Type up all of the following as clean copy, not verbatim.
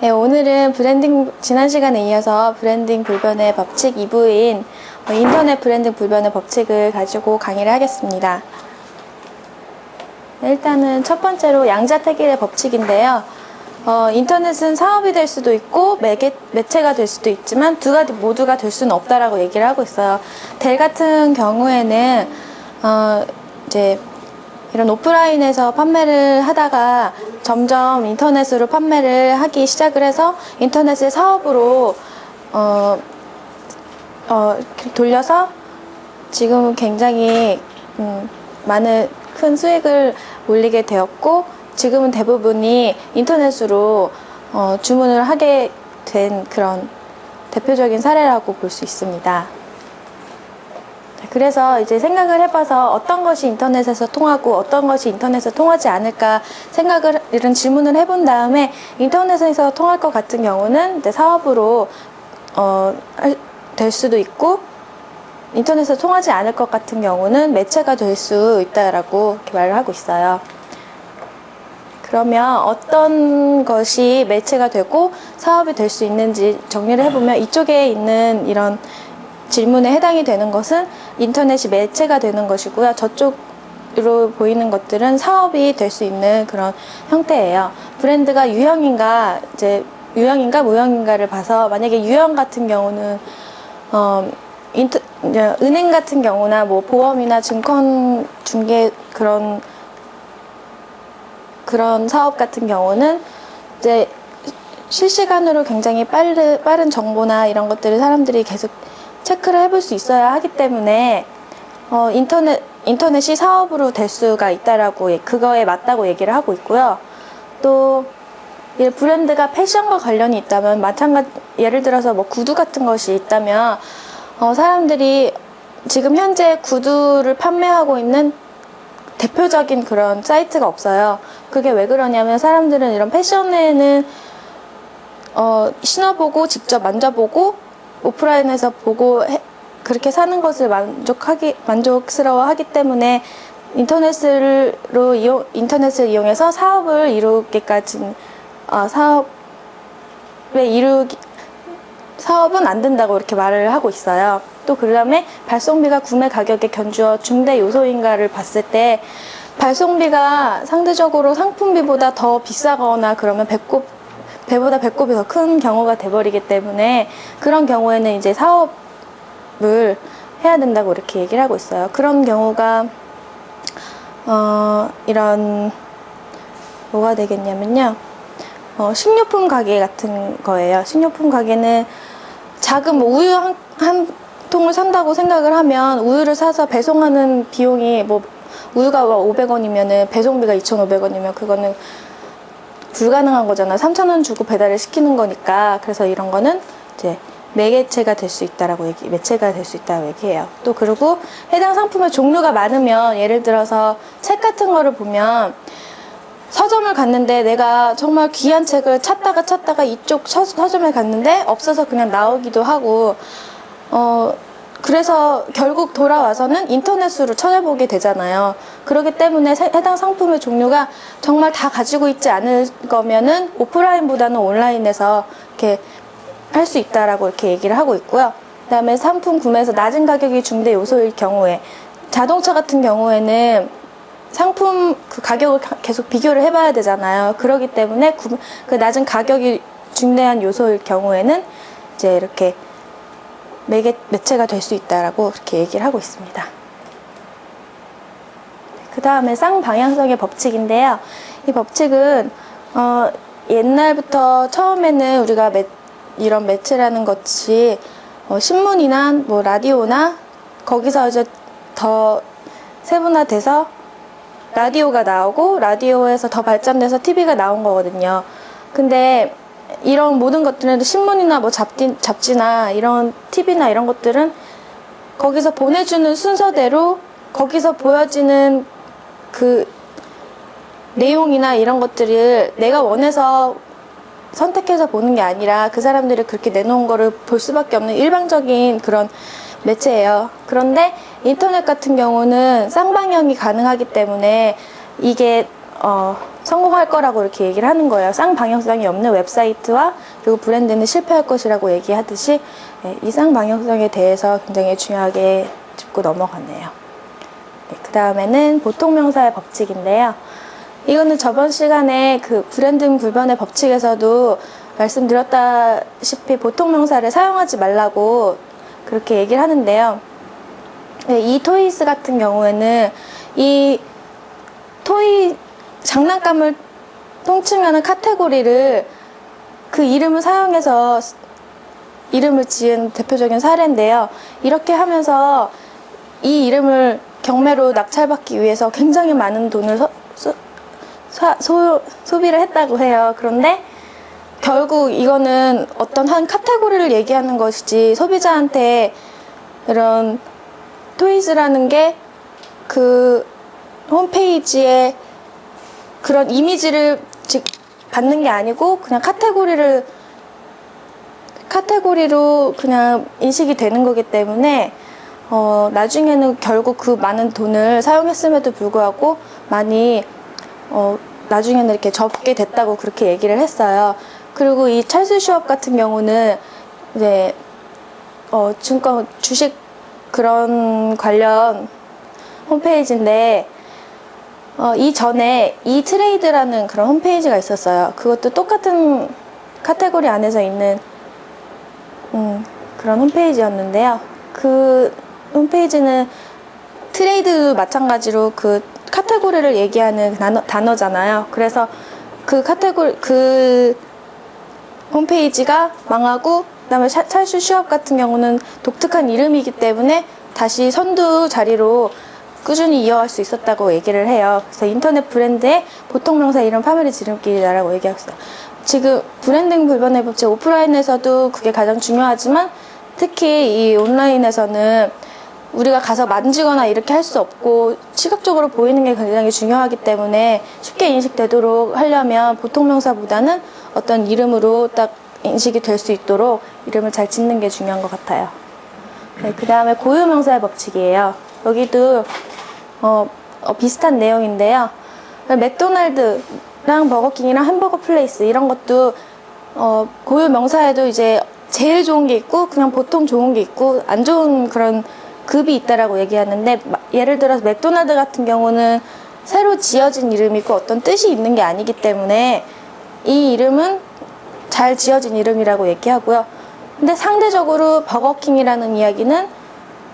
네, 오늘은 지난 시간에 이어서 브랜딩 불변의 법칙 2부인 인터넷 브랜딩 불변의 법칙을 가지고 강의를 하겠습니다. 네, 일단은 첫 번째로 양자택일의 법칙인데요. 인터넷은 사업이 될 수도 있고 매체가 될 수도 있지만 두 가지 모두가 될 수는 없다라고 얘기를 하고 있어요. 델 같은 경우에는 이제 이런 오프라인에서 판매를 하다가 점점 인터넷으로 판매를 하기 시작을 해서 인터넷을 사업으로 돌려서 지금은 굉장히 많은 큰 수익을 올리게 되었고, 지금은 대부분이 인터넷으로 주문을 하게 된 그런 대표적인 사례라고 볼 수 있습니다. 그래서 이제 생각을 해봐서 어떤 것이 인터넷에서 통하고 어떤 것이 인터넷에서 통하지 않을까 이런 질문을 해본 다음에, 인터넷에서 통할 것 같은 경우는 이제 사업으로 될 수도 있고, 인터넷에서 통하지 않을 것 같은 경우는 매체가 될 수 있다라고 이렇게 말을 하고 있어요. 그러면 어떤 것이 매체가 되고 사업이 될 수 있는지 정리를 해보면, 이쪽에 있는 이런 질문에 해당이 되는 것은 인터넷이 매체가 되는 것이고요. 저쪽으로 보이는 것들은 사업이 될 수 있는 그런 형태예요. 브랜드가 유형인가 무형인가를 봐서, 만약에 유형 같은 경우는 은행 같은 경우나 뭐 보험이나 증권 중개 그런 사업 같은 경우는 이제 실시간으로 굉장히 빠른 정보나 이런 것들을 사람들이 계속 체크를 해볼 수 있어야 하기 때문에 인터넷이 사업으로 될 수가 있다라고, 그거에 맞다고 얘기를 하고 있고요. 또 브랜드가 패션과 관련이 있다면, 예를 들어서 뭐 구두 같은 것이 있다면 사람들이 지금 현재 구두를 판매하고 있는 대표적인 그런 사이트가 없어요. 그게 왜 그러냐면, 사람들은 이런 패션에는 신어보고 직접 만져보고 오프라인에서 보고 그렇게 사는 것을 만족스러워하기 때문에 인터넷을 이용해서 사업을 이루기까지 사업은 안 된다고 이렇게 말을 하고 있어요. 또 그다음에 발송비가 구매 가격에 견주어 중대 요소인가를 봤을 때, 발송비가 상대적으로 상품비보다 더 비싸거나 그러면 배보다 배꼽이 더 큰 경우가 돼버리기 때문에, 그런 경우에는 이제 사업을 해야 된다고 이렇게 얘기를 하고 있어요. 그런 경우가 뭐가 되겠냐면요, 식료품 가게 같은 거예요. 식료품 가게는 작은 우유 한 통을 산다고 생각을 하면, 우유를 사서 배송하는 비용이 우유가 500원이면은 배송비가 2,500원이면 그거는 불가능한 거잖아. 3,000원 주고 배달을 시키는 거니까. 그래서 이런 거는 이제 매체가 될 수 있다고 얘기해요. 또 그리고 해당 상품의 종류가 많으면, 예를 들어서 책 같은 거를 보면, 서점을 갔는데 내가 정말 귀한 책을 찾다가 이쪽 서점에 갔는데 없어서 그냥 나오기도 하고, 그래서 결국 돌아와서는 인터넷으로 찾아보게 되잖아요. 그렇기 때문에 해당 상품의 종류가 정말 다 가지고 있지 않을 거면은 오프라인보다는 온라인에서 이렇게 할 수 있다라고 이렇게 얘기를 하고 있고요. 그다음에 상품 구매에서 낮은 가격이 중대 요소일 경우에, 자동차 같은 경우에는 상품 그 가격을 계속 비교를 해봐야 되잖아요. 그렇기 때문에 그 낮은 가격이 중대한 요소일 경우에는 이제 이렇게 매체가 될 수 있다라고 이렇게 얘기를 하고 있습니다. 그 다음에 쌍방향성의 법칙인데요. 이 법칙은 옛날부터 처음에는 우리가 이런 매체라는 것이 신문이나 뭐 라디오나, 거기서 이제 더 세분화돼서 라디오가 나오고, 라디오에서 더 발전돼서 TV가 나온 거거든요. 근데 이런 모든 것들은 신문이나 뭐 잡지나 이런 TV나 이런 것들은 거기서 보내주는 순서대로 거기서 보여지는 그 내용이나 이런 것들을 내가 원해서 선택해서 보는 게 아니라, 그 사람들이 그렇게 내놓은 거를 볼 수밖에 없는 일방적인 그런 매체예요. 그런데 인터넷 같은 경우는 쌍방향이 가능하기 때문에 이게 성공할 거라고 이렇게 얘기를 하는 거예요. 쌍방향성이 없는 웹사이트와 그리고 브랜드는 실패할 것이라고 얘기하듯이 이 쌍방향성에 대해서 굉장히 중요하게 짚고 넘어가네요. 그 다음에는 보통명사의 법칙인데요. 이거는 저번 시간에 그 브랜드 불변의 법칙에서도 말씀드렸다시피 보통명사를 사용하지 말라고 그렇게 얘기를 하는데요. 이 토이스 같은 경우에는 이 토이 장난감을 통칭하는 카테고리를 그 이름을 사용해서 이름을 지은 대표적인 사례인데요. 이렇게 하면서 이 이름을 경매로 낙찰받기 위해서 굉장히 많은 돈을 소비를 했다고 해요. 그런데 결국 이거는 어떤 한 카테고리를 얘기하는 것이지 소비자한테 이런 토이즈라는 게 그 홈페이지에 그런 이미지를 받는 게 아니고 그냥 카테고리로 그냥 인식이 되는 거기 때문에 나중에는 결국 그 많은 돈을 사용했음에도 불구하고 많이 나중에는 이렇게 접게 됐다고 그렇게 얘기를 했어요. 그리고 이 찰스 슈왑 같은 경우는 이제 증권 주식 그런 관련 홈페이지인데 이전에 이트레이드라는 그런 홈페이지가 있었어요. 그것도 똑같은 카테고리 안에서 있는 그런 홈페이지였는데요. 그 홈페이지는 트레이드도 마찬가지로 그 카테고리를 얘기하는 단어잖아요. 그래서 그 홈페이지가 망하고 그다음에 찰스 슈왑 같은 경우는 독특한 이름이기 때문에 다시 선두 자리로 꾸준히 이어갈 수 있었다고 얘기를 해요. 그래서 인터넷 브랜드의 보통명사 이름 파멸의 지름길이라고 얘기했어요. 지금 브랜딩 불변의 법칙 오프라인에서도 그게 가장 중요하지만 특히 이 온라인에서는 우리가 가서 만지거나 이렇게 할 수 없고 시각적으로 보이는 게 굉장히 중요하기 때문에 쉽게 인식되도록 하려면 보통명사보다는 어떤 이름으로 딱 인식이 될 수 있도록 이름을 잘 짓는 게 중요한 것 같아요. 네, 그 다음에 고유명사의 법칙이에요. 여기도 비슷한 내용인데요. 맥도날드랑 버거킹이랑 햄버거 플레이스 이런 것도 고유명사에도 이제 제일 좋은 게 있고 그냥 보통 좋은 게 있고 안 좋은 그런 급이 있다라고 얘기하는데, 예를 들어서 맥도날드 같은 경우는 새로 지어진 이름이고 어떤 뜻이 있는 게 아니기 때문에 이 이름은 잘 지어진 이름이라고 얘기하고요. 근데 상대적으로 버거킹이라는 이야기는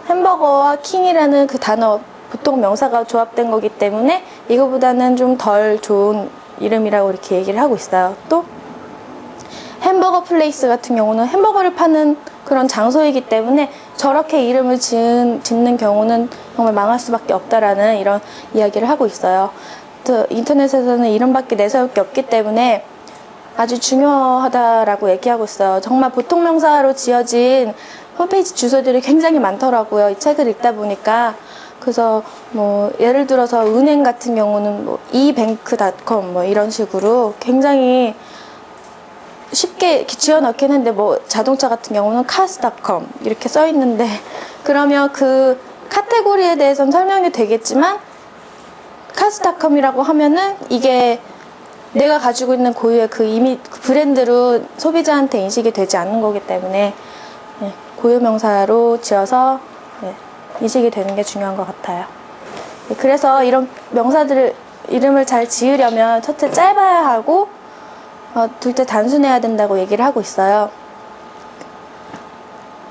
햄버거와 킹이라는 그 단어 보통 명사가 조합된 거기 때문에 이거보다는 좀 덜 좋은 이름이라고 이렇게 얘기를 하고 있어요. 또 햄버거 플레이스 같은 경우는 햄버거를 파는 그런 장소이기 때문에 저렇게 이름을 짓는 경우는 정말 망할 수밖에 없다라는 이런 이야기를 하고 있어요. 또 인터넷에서는 이름밖에 내세울 게 없기 때문에 아주 중요하다라고 얘기하고 있어요. 정말 보통 명사로 지어진 홈페이지 주소들이 굉장히 많더라고요. 이 책을 읽다 보니까. 그래서 뭐 예를 들어서 은행 같은 경우는 뭐 ebank.com 뭐 이런 식으로 굉장히 쉽게 지어 넣긴 했는데, 뭐 자동차 같은 경우는 cars.com 이렇게 써 있는데, 그러면 그 카테고리에 대해서는 설명이 되겠지만 cars.com이라고 하면은 이게 내가 가지고 있는 고유의 그 브랜드로 소비자한테 인식이 되지 않는 거기 때문에 고유 명사로 지어서 인식이 되는 게 중요한 것 같아요. 그래서 이런 명사들을 이름을 잘 지으려면 첫째 짧아야 하고 둘째 단순해야 된다고 얘기를 하고 있어요.